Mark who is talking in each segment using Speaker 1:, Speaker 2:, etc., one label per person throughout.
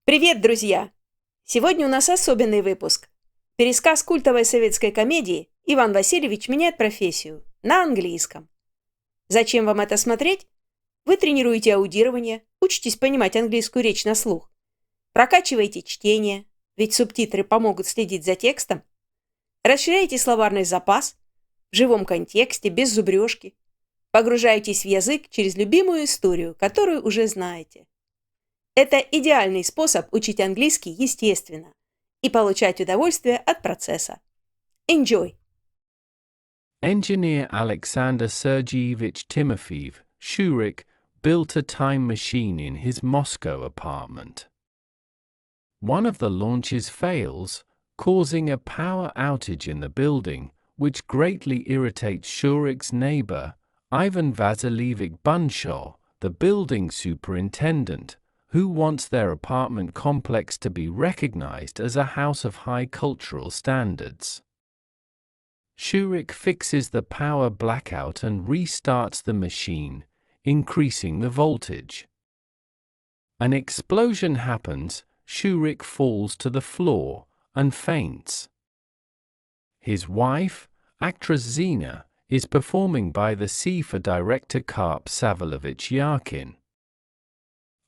Speaker 1: Привет, друзья! Сегодня у нас особенный выпуск. Пересказ культовой советской комедии «Иван Васильевич меняет профессию» на английском. Зачем вам это смотреть? Вы тренируете аудирование, учитесь понимать английскую речь на слух, прокачиваете чтение, ведь субтитры помогут следить за текстом, расширяете словарный запас в живом контексте, без зубрежки, погружаетесь в язык через любимую историю, которую уже знаете. Это идеальный способ учить английский естественно и получать удовольствие от процесса. Enjoy!
Speaker 2: Engineer Alexander Sergeyevich Timofeev Shurik built a time machine in his Moscow apartment. One of the launches fails, causing a power outage in the building, which greatly irritates Shurik's neighbor, Ivan Vasilievich Bunshaw, the building superintendent, who wants their apartment complex to be recognized as a house of high cultural standards. Shurik fixes the power blackout and restarts the machine, increasing the voltage. An explosion happens, Shurik falls to the floor and faints. His wife, actress Zina, is performing by the sea for director Karp Savelovich Yarkin.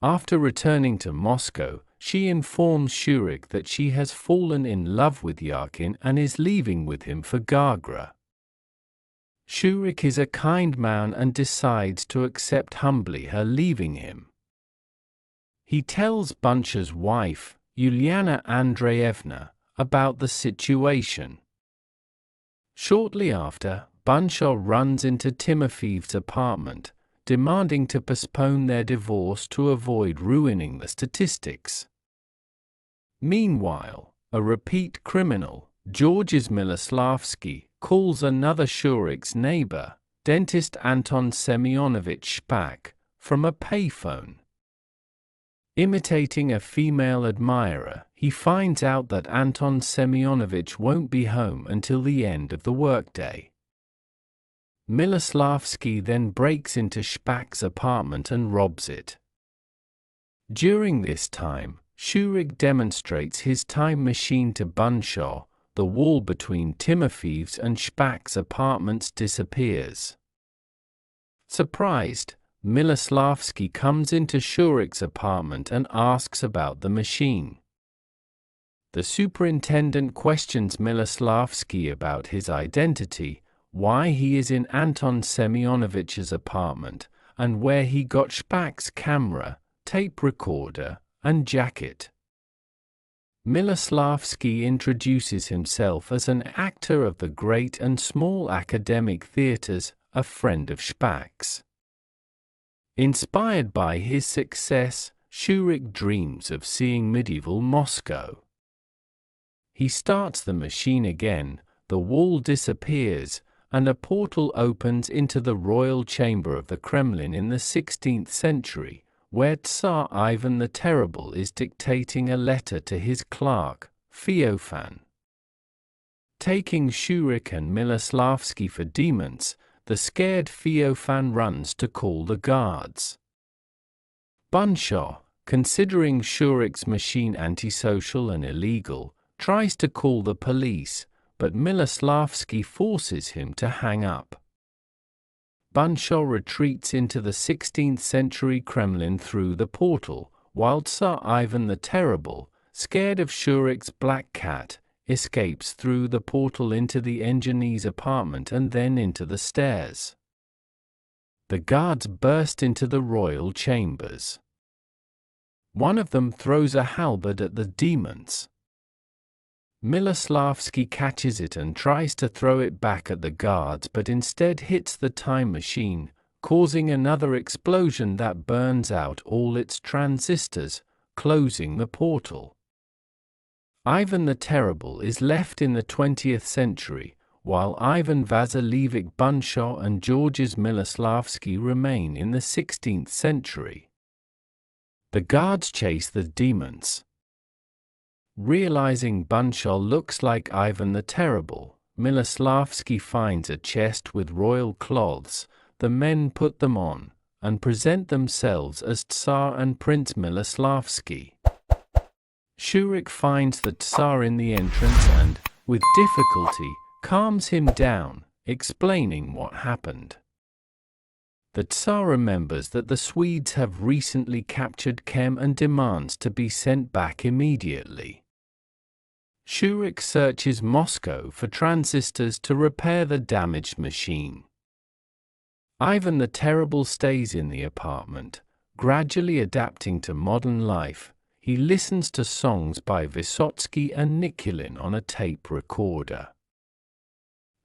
Speaker 2: After returning to Moscow, she informs Shurik that she has fallen in love with Yarkin and is leaving with him for Gagra. Shurik is a kind man and decides to accept humbly her leaving him. He tells Bunshaw's wife, Yuliana Andreevna, about the situation. Shortly after, Bunshaw runs into Timofeev's apartment, demanding to postpone their divorce to avoid ruining the statistics. Meanwhile, a repeat criminal, Georges Miloslavsky, calls another Shurik's neighbor, dentist Anton Semyonovich Shpak, from a payphone. Imitating a female admirer, he finds out that Anton Semyonovich won't be home until the end of the workday. Miloslavsky then breaks into Shpak's apartment and robs it. During this time, Shurik demonstrates his time machine to Bunshaw. The wall between Timofeev's and Shpak's apartments disappears. Surprised, Miloslavsky comes into Shurik's apartment and asks about the machine. The superintendent questions Miloslavsky about his identity, why he is in Anton Semyonovich's apartment, and where he got Shpak's camera, tape recorder, and jacket. Miloslavsky introduces himself as an actor of the great and small academic theatres, a friend of Shpak's. Inspired by his success, Shurik dreams of seeing medieval Moscow. He starts the machine again, the wall disappears, and a portal opens into the royal chamber of the Kremlin in the 16th century, where Tsar Ivan the Terrible is dictating a letter to his clerk, Feofan. Taking Shurik and Miloslavsky for demons, the scared Feofan runs to call the guards. Bunshaw, considering Shurik's machine antisocial and illegal, tries to call the police, but Miloslavsky forces him to hang up. Bunshaw retreats into the 16th century Kremlin through the portal, while Tsar Ivan the Terrible, scared of Shurik's black cat, escapes through the portal into the engineer's apartment and then into the stairs. The guards burst into the royal chambers. One of them throws a halberd at the demons. Miloslavsky catches it and tries to throw it back at the guards, but instead hits the time machine, causing another explosion that burns out all its transistors, closing the portal. Ivan the Terrible is left in the 20th century, while Ivan Vasilievich Bunshaw and Georges Miloslavsky remain in the 16th century. The guards chase the demons. Realizing Bunshaw looks like Ivan the Terrible, Miloslavsky finds a chest with royal cloths. The men put them on and present themselves as Tsar and Prince Miloslavsky. Shurik finds the Tsar in the entrance and, with difficulty, calms him down, explaining what happened. The Tsar remembers that the Swedes have recently captured Kem and demands to be sent back immediately. Shurik searches Moscow for transistors to repair the damaged machine. Ivan the Terrible stays in the apartment, gradually adapting to modern life. He listens to songs by Vysotsky and Nikulin on a tape recorder.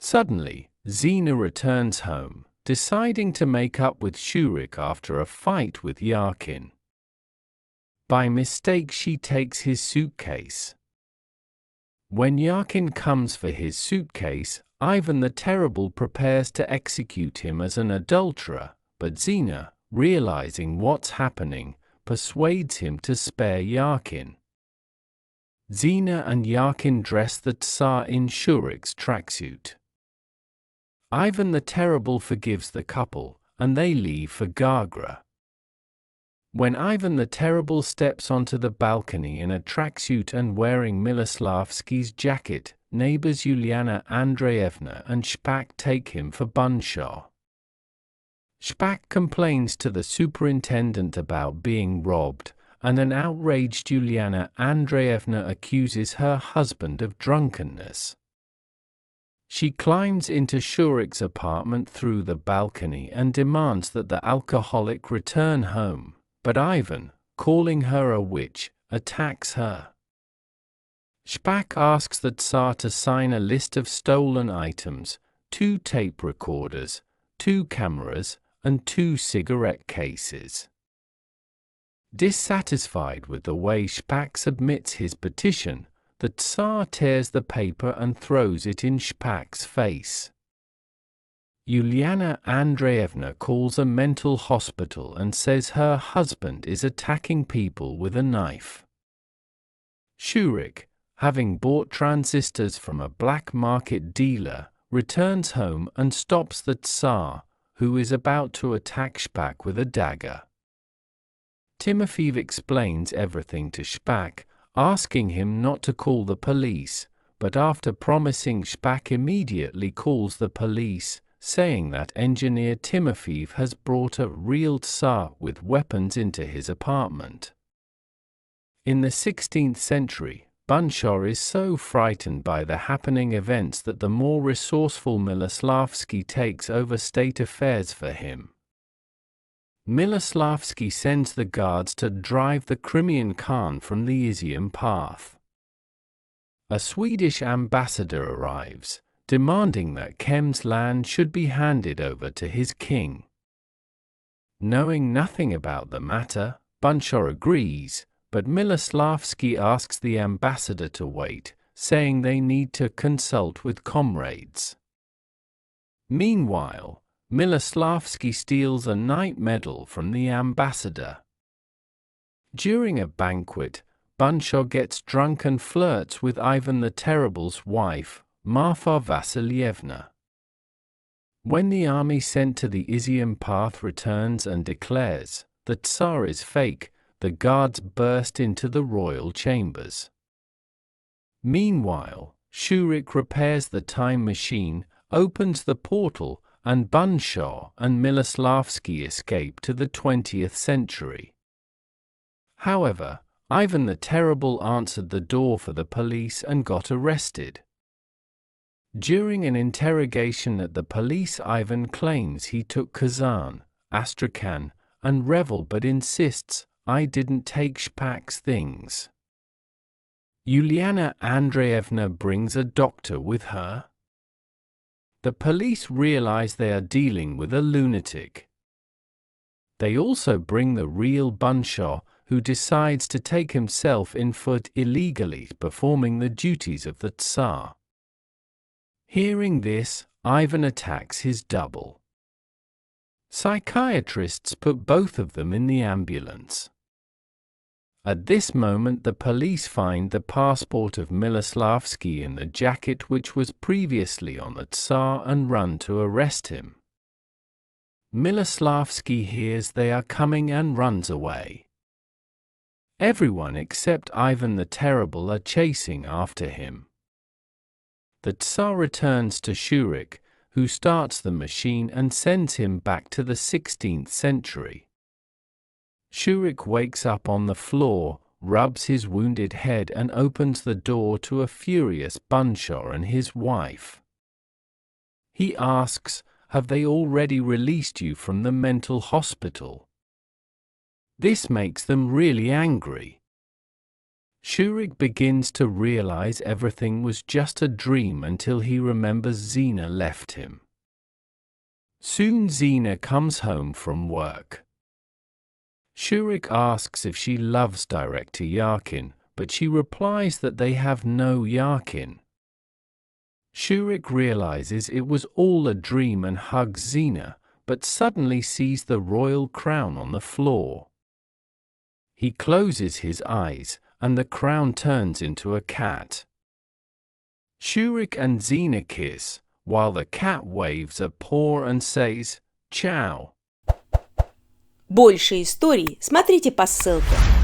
Speaker 2: Suddenly, Zina returns home, deciding to make up with Shurik after a fight with Yarkin. By mistake, she takes his suitcase. When Yarkin comes for his suitcase, Ivan the Terrible prepares to execute him as an adulterer, but Zina, realizing what's happening, persuades him to spare Yarkin. Zina and Yarkin dress the Tsar in Shurik's tracksuit. Ivan the Terrible forgives the couple, and they leave for Gagra. When Ivan the Terrible steps onto the balcony in a tracksuit and wearing Miloslavsky's jacket, neighbors Yuliana Andreevna and Shpak take him for bunshaw. Shpak complains to the superintendent about being robbed, and an outraged Yuliana Andreevna accuses her husband of drunkenness. She climbs into Shurik's apartment through the balcony and demands that the alcoholic return home, but Ivan, calling her a witch, attacks her. Shpak asks the Tsar to sign a list of stolen items: 2 tape recorders, 2 cameras, and 2 cigarette cases. Dissatisfied with the way Shpak submits his petition, the Tsar tears the paper and throws it in Shpak's face. Yuliana Andreevna calls a mental hospital and says her husband is attacking people with a knife. Shurik, having bought transistors from a black market dealer, returns home and stops the Tsar, who is about to attack Shpak with a dagger. Timofeev explains everything to Shpak, asking him not to call the police, but after promising, Shpak immediately calls the police, saying that engineer Timofeev has brought a real Tsar with weapons into his apartment. In the 16th century, Bunshaw is so frightened by the happening events that the more resourceful Miloslavsky takes over state affairs for him. Miloslavsky sends the guards to drive the Crimean Khan from the Izium path. A Swedish ambassador arrives, demanding that Kem's land should be handed over to his king. Knowing nothing about the matter, Bunshaw agrees, but Miloslavsky asks the ambassador to wait, saying they need to consult with comrades. Meanwhile, Miloslavsky steals a knight medal from the ambassador. During a banquet, Bunshaw gets drunk and flirts with Ivan the Terrible's wife, Marfa Vasilievna. When the army sent to the Izium path returns and declares the Tsar is fake, the guards burst into the royal chambers. Meanwhile, Shurik repairs the time machine, opens the portal, and Bunshaw and Miloslavsky escape to the 20th century. However, Ivan the Terrible answered the door for the police and got arrested. During an interrogation at the police, Ivan claims he took Kazan, Astrakhan, and Revel but insists, "I didn't take Shpak's things." Yuliana Andreevna brings a doctor with her. The police realize they are dealing with a lunatic. They also bring the real Bunshaw, who decides to take himself in foot illegally, performing the duties of the Tsar. Hearing this, Ivan attacks his double. Psychiatrists put both of them in the ambulance. At this moment, the police find the passport of Miloslavsky in the jacket which was previously on the Tsar and run to arrest him. Miloslavsky hears they are coming and runs away. Everyone except Ivan the Terrible are chasing after him. The Tsar returns to Shurik, who starts the machine and sends him back to the 16th century. Shurik wakes up on the floor, rubs his wounded head and opens the door to a furious Bunshar and his wife. He asks, "Have they already released you from the mental hospital?" This makes them really angry. Shurik begins to realize everything was just a dream until he remembers Zina left him. Soon Zina comes home from work. Shurik asks if she loves director Yarkin, but she replies that they have no Yarkin. Shurik realizes it was all a dream and hugs Zina, but suddenly sees the royal crown on the floor. He closes his eyes, and the crown turns into a cat. Shurik and Zina kiss, while the cat waves a paw and says, "Ciao."
Speaker 1: Больше историй смотрите по ссылке.